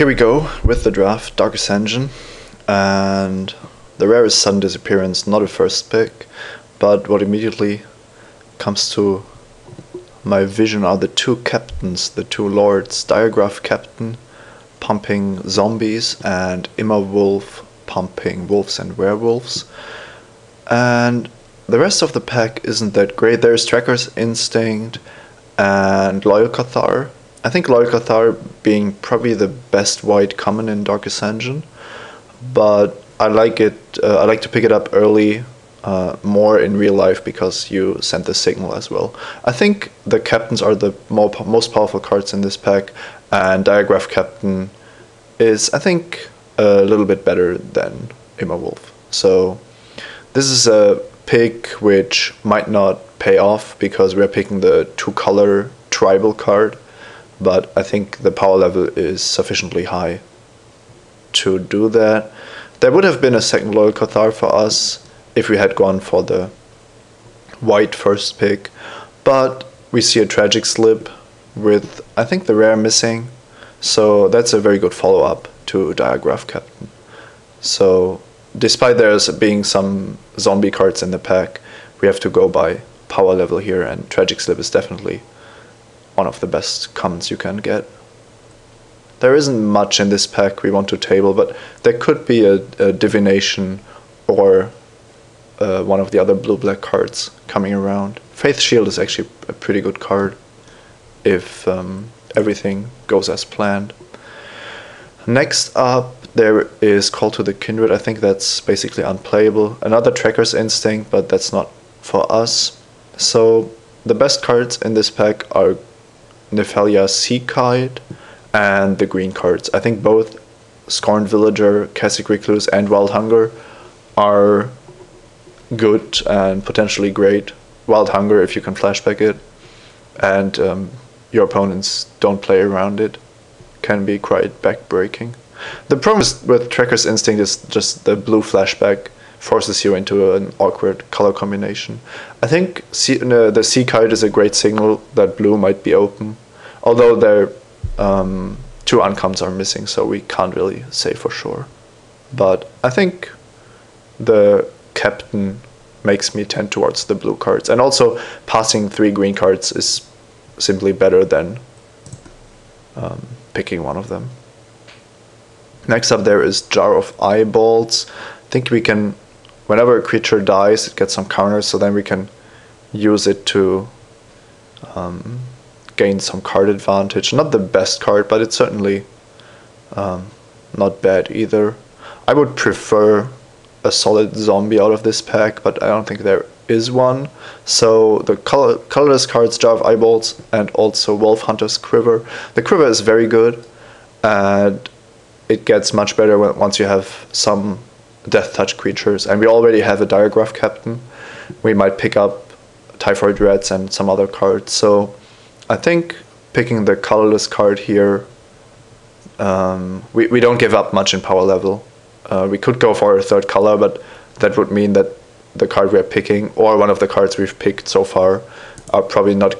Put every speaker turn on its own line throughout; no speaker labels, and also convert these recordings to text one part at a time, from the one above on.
Here we go with the draft, Dark Ascension, and the rare is Sudden Disappearance, not a first pick, but what immediately comes to my vision are the two captains, the two lords, Diagraph Captain pumping zombies and Imma Wolf pumping wolves and werewolves. And the rest of the pack isn't that great. There's Tracker's Instinct and Loyal Cathar. I think Loyal Cathar being probably the best white common in Dark Ascension, but I like it. I like to pick it up early, more in real life because you send the signal as well. I think the captains are the most powerful cards in this pack, and Diagraph Captain is, I think, a little bit better than Imma Wolf. So this is a pick which might not pay off because we're picking the two-color tribal card, but I think the power level is sufficiently high to do that. There would have been a second Loyal Cathar for us if we had gone for the white first pick, but we see a Tragic Slip with, I think, the rare missing, so that's a very good follow-up to Diagraph Captain. So despite there's being some zombie cards in the pack, we have to go by power level here, and Tragic Slip is definitely one of the best commons you can get. There isn't much in this pack we want to table, but there could be a Divination or one of the other blue-black cards coming around. Faith Shield is actually a pretty good card if everything goes as planned. Next up, there is Call to the Kindred. I think that's basically unplayable. Another Tracker's Instinct, but that's not for us. So the best cards in this pack are Nephalia Seakite and the green cards. I think both Scorned Villager, Cassic Recluse, and Wild Hunger are good and potentially great. Wild Hunger, if you can flashback it, and your opponents don't play around it, can be quite backbreaking. The problem with Tracker's Instinct is just the blue flashback forces you into an awkward color combination. I think the Seakite is a great signal that blue might be open, although their two uncommons are missing, so we can't really say for sure. But I think the captain makes me tend towards the blue cards, and also passing 3 green cards is simply better than picking one of them. Next up there is Jar of Eyeballs. I think we can, whenever a creature dies, it gets some counters, so then we can use it to gain some card advantage. Not the best card, but it's certainly not bad either. I would prefer a solid zombie out of this pack, but I don't think there is one. So the colorless cards, Jar of Eyeballs, and also Wolf Hunter's Quiver. The Quiver is very good, and it gets much better once you have some Death Touch creatures, and we already have a Diagraph Captain. We might pick up Typhoid Rats and some other cards, so I think picking the colorless card here, we don't give up much in power level. We could go for a third color, but that would mean that the card we're picking, or one of the cards we've picked so far, are probably not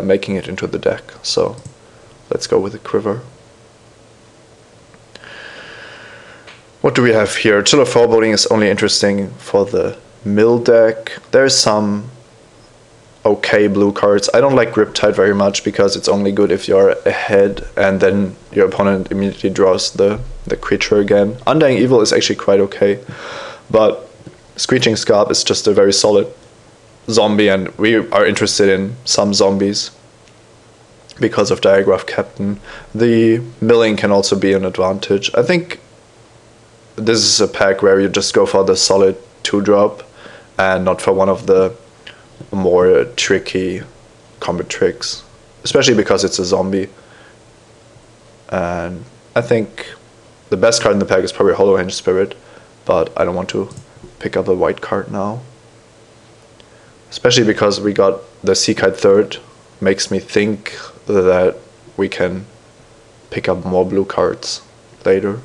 making it into the deck. So let's go with the Quiver. What do we have here? Chill of Foreboding is only interesting for the mill deck. There's some okay blue cards. I don't like Riptide very much because it's only good if you're ahead and then your opponent immediately draws the creature again. Undying Evil is actually quite okay, but Screeching Scarp is just a very solid zombie, and we are interested in some zombies because of Diagraph Captain. The milling can also be an advantage. I think this is a pack where you just go for the solid 2-drop and not for one of the more tricky combat tricks, especially because it's a zombie. And I think the best card in the pack is probably Hollow Hinge Spirit, but I don't want to pick up a white card now, especially because we got the Seakite third. Makes me think that we can pick up more blue cards later.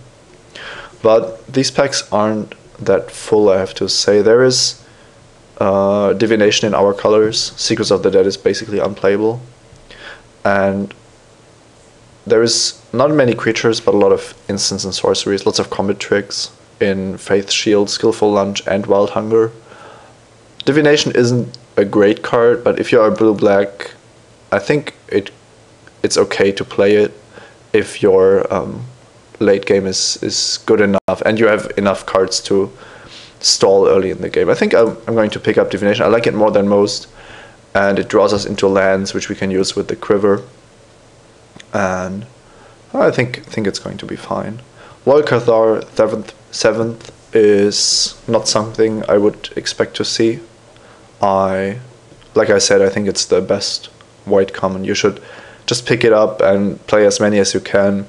But these packs aren't that full, I have to say. There is Divination in our colors. Secrets of the Dead is basically unplayable, and there is not many creatures, but a lot of instants and sorceries, lots of combat tricks in Faith Shield, Skillful Lunge, and Wild Hunger. Divination isn't a great card, but if you are blue-black, I think it's okay to play it if your late game is good enough and you have enough cards to stall early in the game. I think I'm going to pick up Divination. I like it more than most, and it draws us into lands which we can use with the Quiver, and I think it's going to be fine. Loyal Cathar 7th is not something I would expect to see. Like I said, I think it's the best white common. You should just pick it up and play as many as you can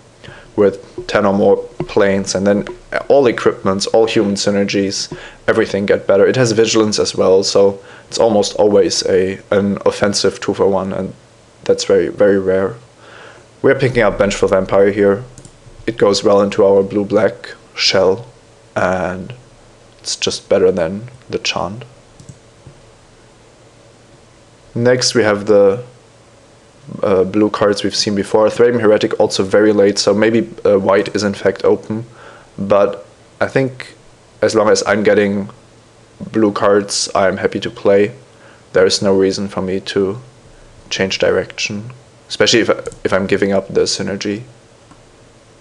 with 10 or more planes, and then all equipments, all human synergies, everything get better. It has vigilance as well, so it's almost always an offensive 2-for-1, and that's very, very rare. We're picking up Vengeful Vampire here. It goes well into our blue-black shell, and it's just better than the Chant. Next we have the blue cards we've seen before. Thraben Heretic also very late, so maybe white is in fact open, but I think as long as I'm getting blue cards, I'm happy to play. There is no reason for me to change direction, especially if I'm giving up the synergy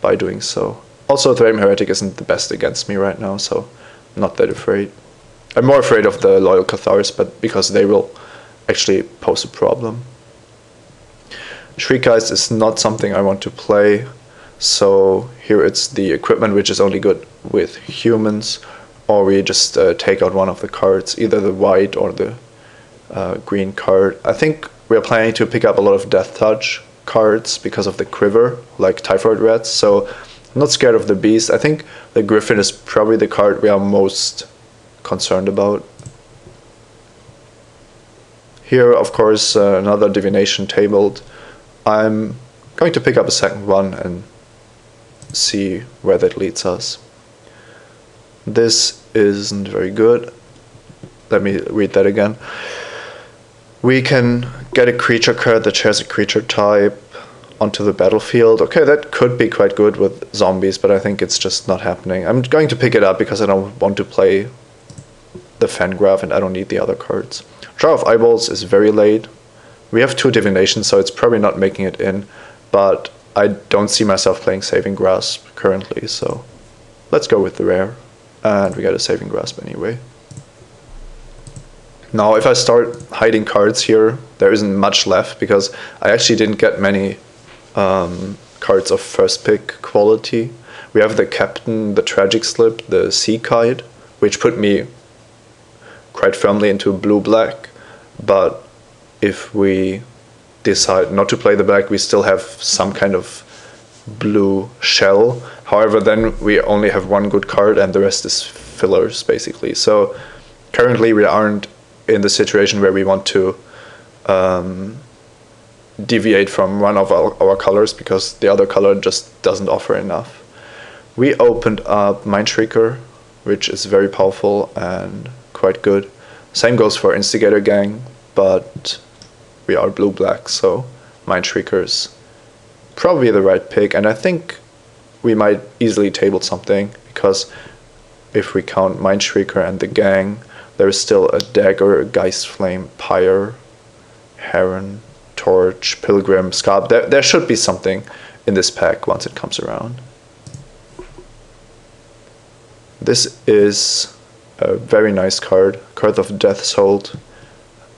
by doing so. Also, Thraben Heretic isn't the best against me right now, so I'm not that afraid. I'm more afraid of the Loyal Cathars, but because they will actually pose a problem. Shriekgeist is not something I want to play, so here it's the equipment which is only good with humans, or we just take out one of the cards, either the white or the green card. I think we're planning to pick up a lot of Death Touch cards because of the Quiver, like Typhoid Rats, so I'm not scared of the Beast. I think the Griffin is probably the card we are most concerned about. Here, of course, another Divination tabled. I'm going to pick up a second one and see where that leads us. This isn't very good. Let me read that again. We can get a creature card that shares a creature type onto the battlefield. Okay, that could be quite good with zombies, but I think it's just not happening. I'm going to pick it up because I don't want to play the Fangraph and I don't need the other cards. Draw of Eyeballs is very late. We have 2 Divinations, so it's probably not making it in, but I don't see myself playing Saving Grasp currently, so let's go with the rare. And we got a Saving Grasp anyway. Now, if I start hiding cards here, there isn't much left, because I actually didn't get many cards of first pick quality. We have the Captain, the Tragic Slip, the Sea Kite, which put me quite firmly into blue-black, but if we decide not to play the black, we still have some kind of blue shell. However, then we only have one good card and the rest is fillers, basically. So currently we aren't in the situation where we want to deviate from one of our colors, because the other color just doesn't offer enough. We opened up Mindshrieker, which is very powerful and quite good. Same goes for Instigator Gang, but we are blue-black, so Mindshrieker's probably the right pick, and I think we might easily table something, because if we count Mindshrieker and the Gang, there is still a Dagger, Geist Flame, Pyre, Heron, Torch, Pilgrim, Scarp. There should be something in this pack once it comes around. This is a very nice card, Curse of Death Sold.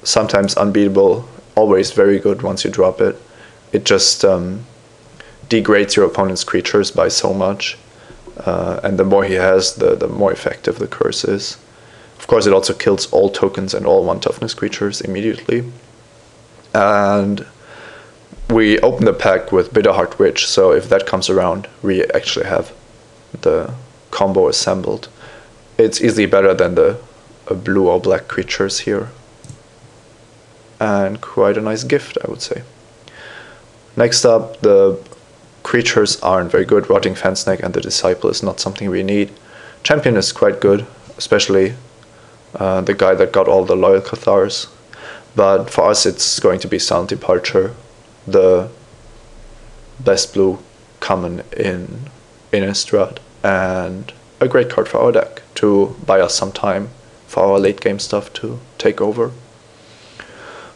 Sometimes unbeatable, always very good once you drop it. It just degrades your opponent's creatures by so much, and the more he has, the more effective the curse is. Of course, it also kills all tokens and all 1 toughness creatures immediately. And we open the pack with Bitterheart Witch, so if that comes around, we actually have the combo assembled. It's easily better than the blue or black creatures here. And quite a nice gift, I would say. Next up, the creatures aren't very good. Rotting Fansnake and the Disciple is not something we need. Champion is quite good, especially the guy that got all the Loyal Cathars. But for us, it's going to be Silent Departure. The best blue common in Innistrad, and a great card for our deck to buy us some time for our late game stuff to take over.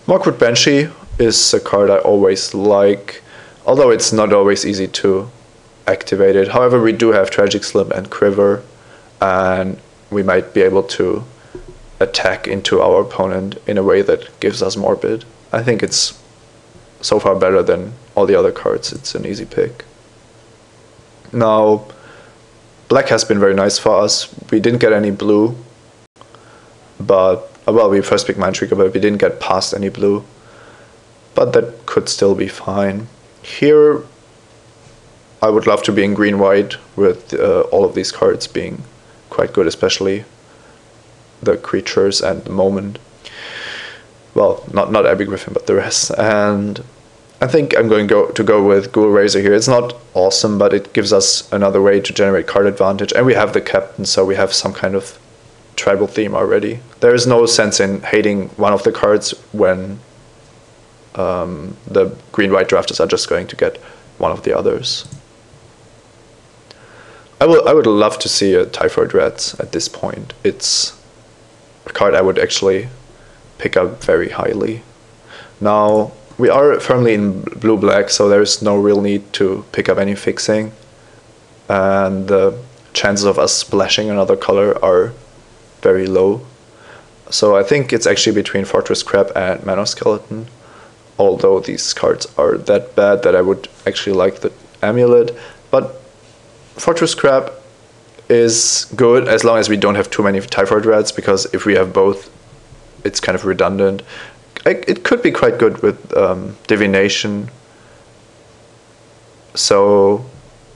Markwood Banshee is a card I always like, although it's not always easy to activate it. However, we do have Tragic Slip and Quiver, and we might be able to attack into our opponent in a way that gives us more bid. I think it's so far better than all the other cards. It's an easy pick. Now, black has been very nice for us. We didn't get any blue, but, well, we first picked Mind Trigger, but we didn't get past any blue. But that could still be fine. Here, I would love to be in green-white with all of these cards being quite good, especially the creatures and the moment. Well, not Abbey Griffin, but the rest. And I think I'm going to go with Ghoul Razor here. It's not awesome, but it gives us another way to generate card advantage. And we have the Captain, so we have some kind of tribal theme already. There is no sense in hating one of the cards when the green-white drafters are just going to get one of the others. I would love to see a Typhoid Rats at this point. It's a card I would actually pick up very highly. Now, we are firmly in blue-black, so there's no real need to pick up any fixing. And the chances of us splashing another color are very low. So I think it's actually between Fortress Crab and Mana Skeleton. Although these cards are that bad that I would actually like the Amulet. But Fortress Crab is good as long as we don't have too many Typhoid Rats, because if we have both, it's kind of redundant. It could be quite good with Divination. So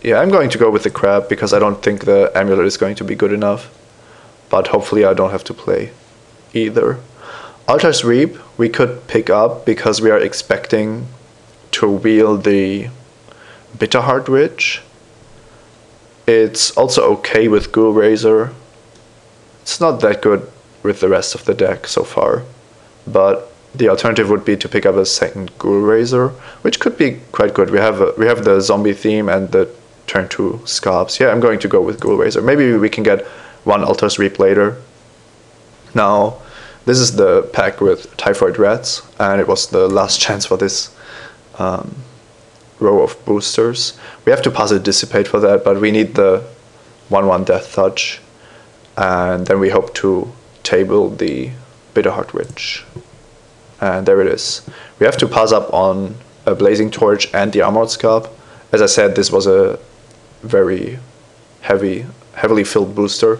yeah, I'm going to go with the Crab because I don't think the Amulet is going to be good enough. But hopefully I don't have to play either. Altar's Reap we could pick up because we are expecting to wield the Bitterheart Witch. It's also okay with Ghoul Razor. It's not that good with the rest of the deck so far, but the alternative would be to pick up a second Ghoul Razor, which could be quite good. We have the zombie theme and the turn 2 Scarps. Yeah, I'm going to go with Ghoul Razor. Maybe we can get one Altar's Reap later. Now, this is the pack with Typhoid Rats, and it was the last chance for this row of boosters. We have to pass a Dissipate for that, but we need the 1/1 Death Touch, and then we hope to table the Bitterheart Witch. And there it is. We have to pass up on a Blazing Torch and the Armored Scarp. As I said, this was a very heavily filled booster,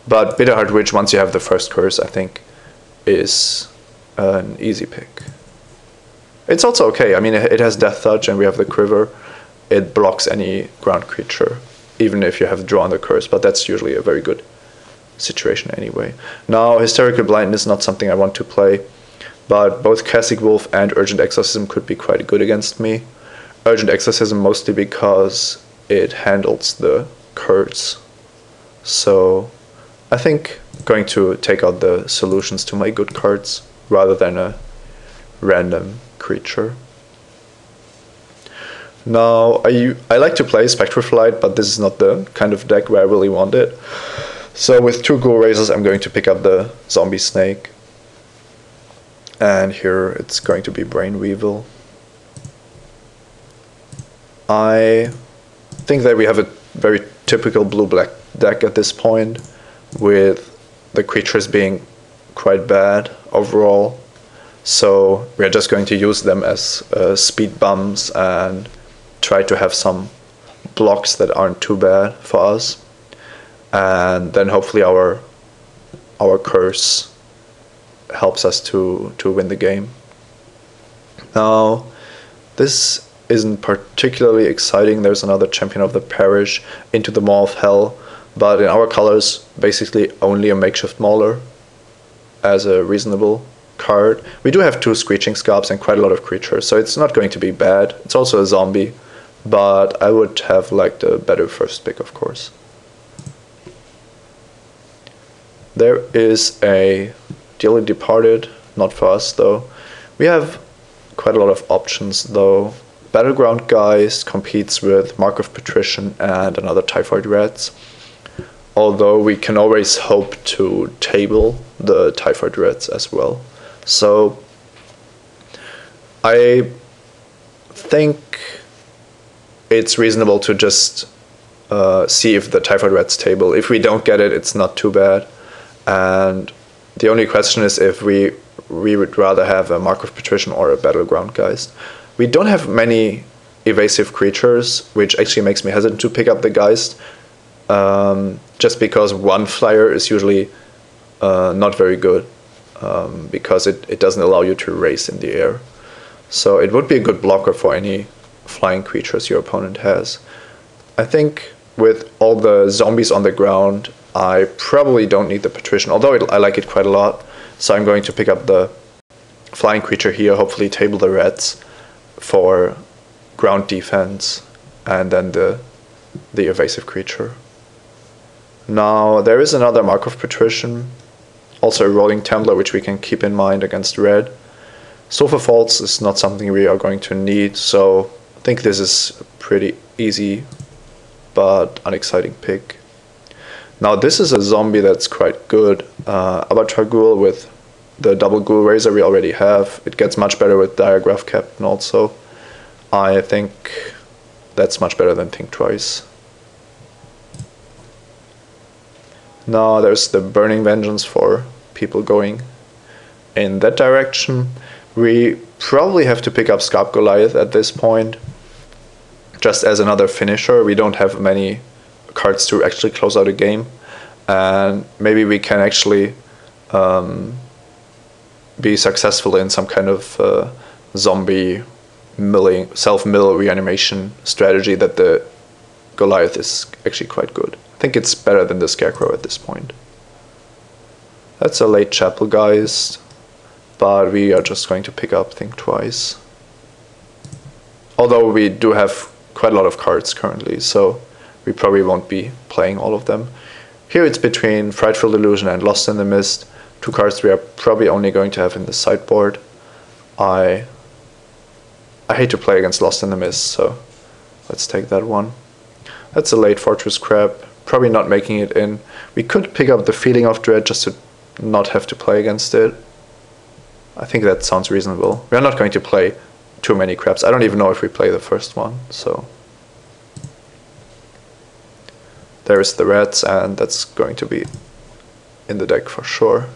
but Bitterheart Witch, once you have the first curse, I think is an easy pick. It's also okay. I mean, it has Death Touch and we have the Quiver. It blocks any ground creature, even if you have drawn the curse, but that's usually a very good situation anyway. Now, Hysterical Blindness is not something I want to play, but both Cassic Wolf and Urgent Exorcism could be quite good against me. Urgent Exorcism mostly because it handles the curse. So I think I'm going to take out the solutions to my good cards rather than a random creature. Now, I like to play Spectral Flight, but this is not the kind of deck where I really want it. So with 2 Ghoul Razors, I'm going to pick up the Zombie Snake. And here it's going to be Brain Weevil. I think that we have a very typical blue-black deck at this point, with the creatures being quite bad overall. So we're just going to use them as speed bumps and try to have some blocks that aren't too bad for us. And then hopefully our curse helps us to win the game. Now, this isn't particularly exciting. There's another Champion of the Parish, Into the Maw of Hell, but in our colors, basically only a Makeshift Mauler as a reasonable card. We do have 2 Screeching Scarps and quite a lot of creatures, so it's not going to be bad. It's also a zombie, but I would have liked a better first pick, of course. There is a Dearly Departed, not for us though. We have quite a lot of options though. Battleground Geist competes with Mark of Patrician and another Typhoid Rats. Although we can always hope to table the Typhoid Rats as well. So I think it's reasonable to just see if the Typhoid Rats table. If we don't get it, it's not too bad. And the only question is if we would rather have a Mark of Patrician or a Battleground Geist. We don't have many evasive creatures, which actually makes me hesitant to pick up the Geist. Just because one flyer is usually not very good, because it doesn't allow you to race in the air. So it would be a good blocker for any flying creatures your opponent has. I think with all the zombies on the ground, I probably don't need the Patrician, although I like it quite a lot. So I'm going to pick up the flying creature here, hopefully table the rats for ground defense, and then the evasive creature. Now there is another Mark of Patrician, also a Rolling Templar, which we can keep in mind against red. Sulfur Falls is not something we are going to need, so I think this is a pretty easy but unexciting pick. Now this is a zombie that's quite good. Avatar Ghoul with the double Ghoul Razor we already have. It gets much better with Diagraph Captain also. I think that's much better than Think Twice. Now there's the Burning Vengeance for people going in that direction. We probably have to pick up Scarp Goliath at this point, just as another finisher. We don't have many cards to actually close out a game, and maybe we can actually be successful in some kind of zombie milling, self-mill reanimation strategy that the Goliath is actually quite good. I think it's better than the Scarecrow at this point. That's a late Chapel Geist, but we are just going to pick up Think Twice. Although we do have quite a lot of cards currently, so we probably won't be playing all of them. Here it's between Frightful Delusion and Lost in the Mist, two cards we are probably only going to have in the sideboard. I hate to play against Lost in the Mist, so let's take that one. That's a late Fortress Crab, probably not making it in. We could pick up the Feeling of Dread just to not have to play against it. I think that sounds reasonable. We are not going to play too many crabs. I don't even know if we play the first one, so. There is the rats, and that's going to be in the deck for sure.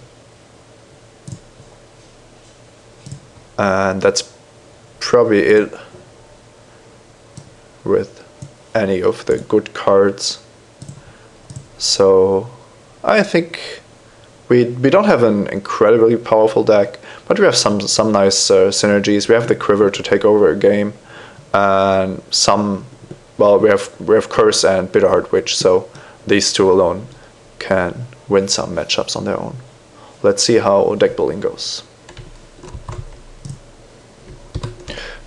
And that's probably it with any of the good cards. So I think we don't have an incredibly powerful deck, but we have some nice synergies. We have the Quiver to take over a game, and well, we have Curse and Bitterheart Witch, so these two alone can win some matchups on their own. Let's see how deck building goes.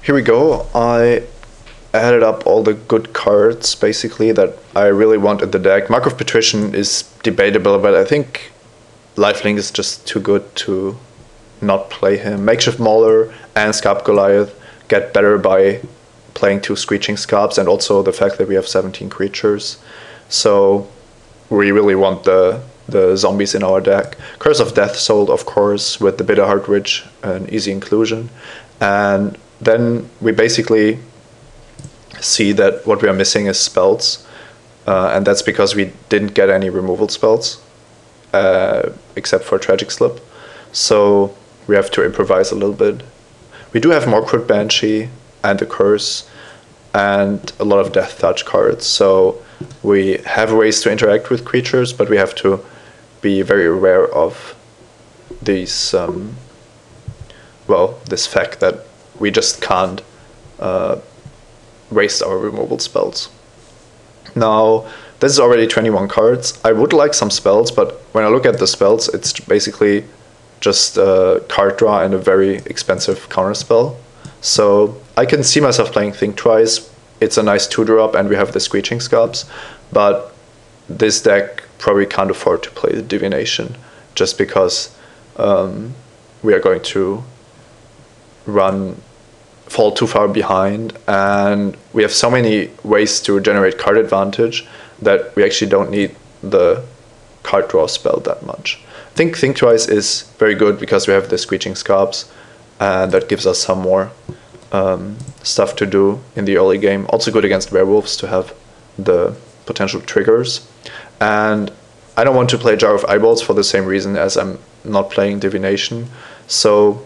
Here we go. I added up all the good cards basically that I really want in the deck. Mark of Patrician is debatable, but I think Lifelink is just too good to not play him. Makeshift Mauler and Scarp Goliath get better by playing two Screeching Scarps, and also the fact that we have 17 creatures. So we really want the zombies in our deck. Curse of Death Soul, of course, with the Bitterheart Witch, an easy inclusion. And then we basically see that what we are missing is spells, and that's because we didn't get any removal spells, except for Tragic Slip. So we have to improvise a little bit. We do have Morkrut Banshee and the Curse and a lot of Death Touch cards, so we have ways to interact with creatures, but we have to be very aware of these, well, this fact that we just can't waste our removal spells. Now, this is already 21 cards. I would like some spells, but when I look at the spells, it's basically just a card draw and a very expensive counter spell. So I can see myself playing Think Twice. It's a nice 2-drop, and we have the Screeching Scarps, but this deck probably can't afford to play the Divination, just because we are going to run fall too far behind, and we have so many ways to generate card advantage that we actually don't need the card draw spell that much. I think Think Twice is very good because we have the Screeching Scarps, and that gives us some more stuff to do in the early game. Also good against werewolves to have the potential triggers. And I don't want to play Jar of Eyeballs for the same reason as I'm not playing Divination. So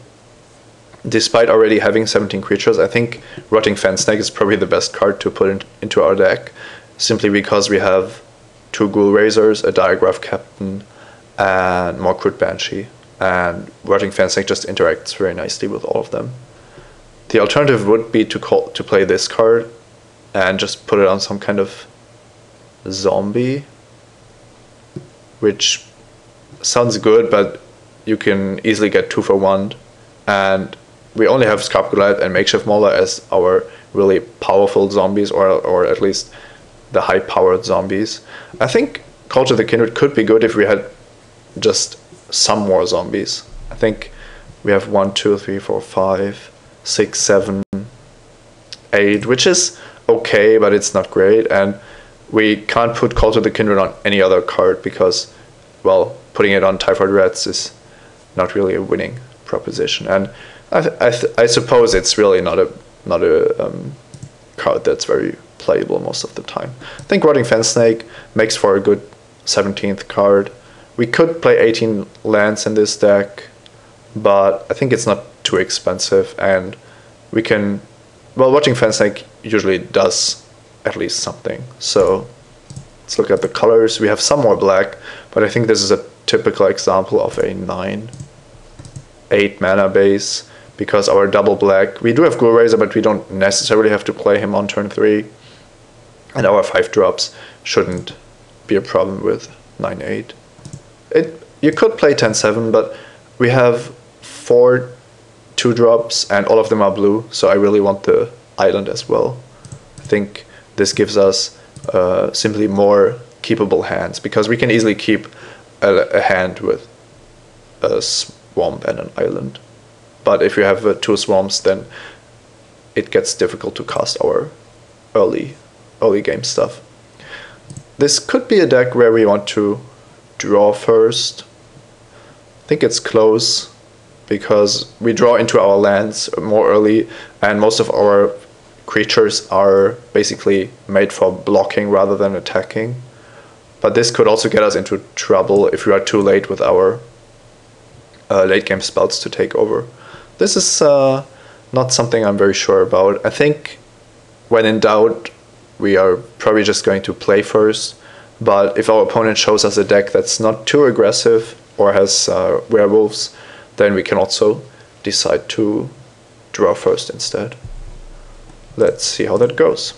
despite already having 17 creatures, I think Rotting Fan Snake is probably the best card to put into our deck, simply because we have 2 Ghoul Razors, a Diagraph Captain, and more Crude Banshee. And Rotting Fan Snake just interacts very nicely with all of them. The alternative would be to play this card and just put it on some kind of zombie, which sounds good, but you can easily get 2 for 1, and we only have Scarp-Goliath and Makeshift Mauler as our really powerful zombies, or at least the high-powered zombies. I think Call to the Kindred could be good if we had just some more zombies. I think we have 1, 2, 3, 4, 5, 6, 7, 8, which is okay, but it's not great, and we can't put Call to the Kindred on any other card because, well, putting it on Typhoid Rats is not really a winning proposition. And I suppose it's really not a card that's very playable most of the time. I think Rotting Fan Snake makes for a good 17th card. We could play 18 lands in this deck, but I think it's not too expensive, and we can, well, Rotting Fan Snake usually does at least something. So let's look at the colors. We have some more black, but I think this is a typical example of a 9/8 mana base, because our double black, we do have Ghoul Razor, but we don't necessarily have to play him on turn 3, and our 5 drops shouldn't be a problem with 9/8. You could play 10/7, but we have 4 2-drops and all of them are blue, so I really want the island as well. I think this gives us simply more keepable hands, because we can easily keep a hand with a swamp and an island. But if you have 2 swamps, then it gets difficult to cast our early game stuff. This could be a deck where we want to draw first. I think it's close, because we draw into our lands more early, and most of our creatures are basically made for blocking rather than attacking. But this could also get us into trouble if we are too late with our late game spells to take over. This is not something I'm very sure about. I think when in doubt, we are probably just going to play first, but if our opponent shows us a deck that's not too aggressive or has werewolves, then we can also decide to draw first instead. Let's see how that goes.